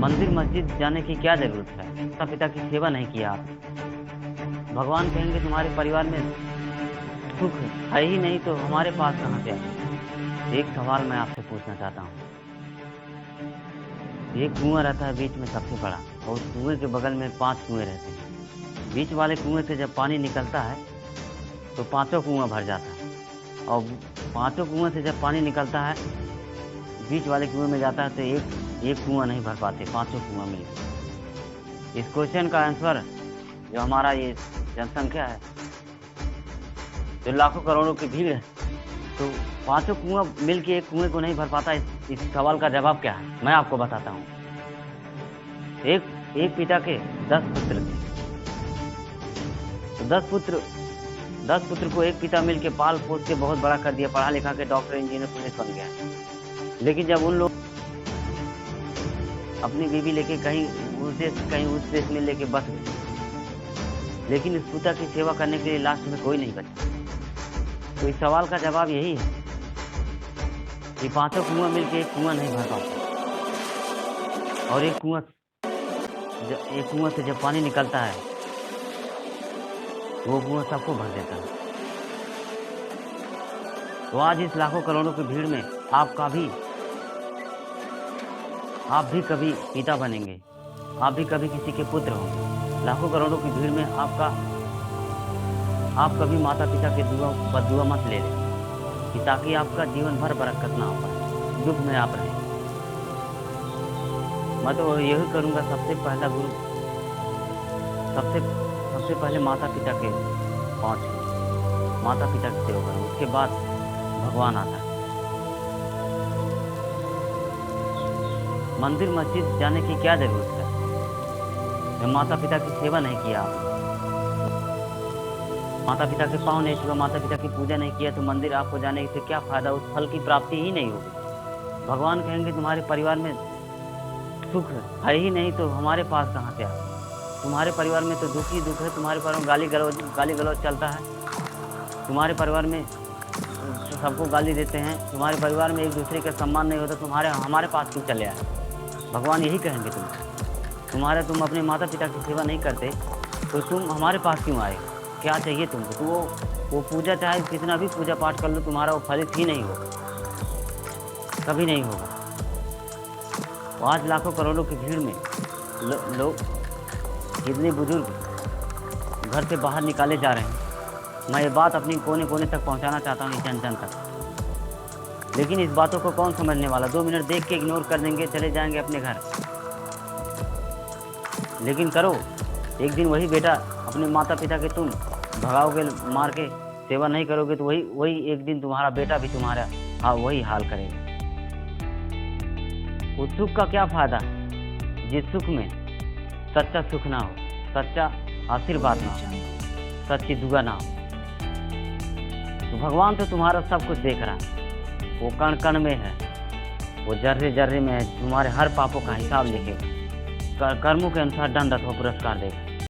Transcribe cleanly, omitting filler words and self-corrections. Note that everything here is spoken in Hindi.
मंदिर मस्जिद जाने की क्या जरूरत है? माता पिता की सेवा नहीं किया आप। भगवान कहेंगे तुम्हारे परिवार में सुख है ही नहीं तो हमारे पास कहाँ से आए? एक सवाल मैं आपसे पूछना चाहता हूँ। एक कुआं रहता है बीच में सबसे बड़ा, और उस कुएं के बगल में 5 कुएं रहते हैं। बीच वाले कुएं से जब पानी निकलता है तो पांचों कुआं भर जाता है, और पांचों कुएं से जब पानी निकलता है बीच वाले कुएं में जाता है तो एक कुआं नहीं भर पाते, पांचों कुआं मिलकर। इस क्वेश्चन का आंसर जो हमारा ये जनसंख्या है, जो लाखों करोड़ों की भीड़ है, तो पांचों कुआं मिलकर एक कुएं को नहीं भर पाता। इस सवाल का जवाब क्या है, मैं आपको बताता हूँ। एक पिता के 10 पुत्र थे, तो 10 पुत्र को एक पिता मिलकर पाल पोस के बहुत बड़ा कर दिया, पढ़ा लिखा के डॉक्टर इंजीनियर पुलिस बन गया। लेकिन जब उन लोग अपनी बीवी लेके कहीं उस देश में लेके बस गए, लेकिन इस पिता की सेवा करने के लिए लास्ट में कोई नहीं बचा। तो इस सवाल का जवाब यही है कि पांचों कुआं मिलके एक कुआं नहीं भर पाते, और एक कुआं से जब पानी निकलता है वो कुआं सबको भर देता है। तो आज इस लाखों करोड़ों की भीड़ में आप भी कभी पिता बनेंगे, आप भी कभी किसी के पुत्र होंगे। लाखों करोड़ों की भीड़ में आप कभी माता पिता के बददुआ मत ले लें, कि ताकि आपका जीवन भर बरकत ना हो पाए, दुख में आप रहें। मैं तो यही करूँगा, सबसे पहला गुरु सबसे पहले माता पिता के पाँव छूऊं, माता पिता की सेवा करूँ, उसके बाद भगवान आता है। मंदिर मस्जिद जाने की क्या जरूरत है जब माता पिता की सेवा नहीं किया आपने? माता पिता के पाँव नहीं छुआ, माता पिता की पूजा नहीं किया, तो मंदिर आपको जाने से क्या फायदा? उस फल की प्राप्ति ही नहीं होगी। भगवान कहेंगे तुम्हारे परिवार में सुख है ही नहीं तो हमारे पास कहाँ से आए? तुम्हारे परिवार में तो दुख ही दुख है, तुम्हारे परिवार में गाली गलौज चलता है, तुम्हारे परिवार में सबको गाली देते हैं, तुम्हारे परिवार में एक दूसरे का सम्मान नहीं होता, हमारे पास क्यों चले आए? भगवान यही कहेंगे तुम अपने माता पिता की सेवा नहीं करते तो तुम हमारे पास क्यों आए? क्या चाहिए तुमको? तो वो पूजा, चाहे कितना भी पूजा पाठ कर लो, तुम्हारा वो फलित ही नहीं होगा, कभी नहीं होगा। तो आज लाखों करोड़ों की भीड़ में लोग, कितने बुजुर्ग घर से बाहर निकाले जा रहे हैं। मैं ये बात अपनी कोने कोने तक पहुंचाना चाहता हूँ, जन जन तक। लेकिन इस बातों को कौन समझने वाला? 2 मिनट देख के इग्नोर कर देंगे, चले जाएंगे अपने घर। लेकिन करो, एक दिन वही बेटा अपने माता पिता के तुम भगाओगे मार के, सेवा नहीं करोगे, तो वही एक दिन तुम्हारा बेटा भी तुम्हारा वही हाल करेगा। उस सुख का क्या फायदा जिस सुख में सच्चा सुख ना हो, सच्चा आशीर्वाद ना हो, सच्ची दुआ ना हो? तो भगवान तो तुम्हारा सब कुछ देख रहा है, वो कण कण में है, वो जर्रे जर्रे में है, तुम्हारे हर पापों का हिसाब लिखेगा, कर्मों के अनुसार दंड अथवा पुरस्कार देगा।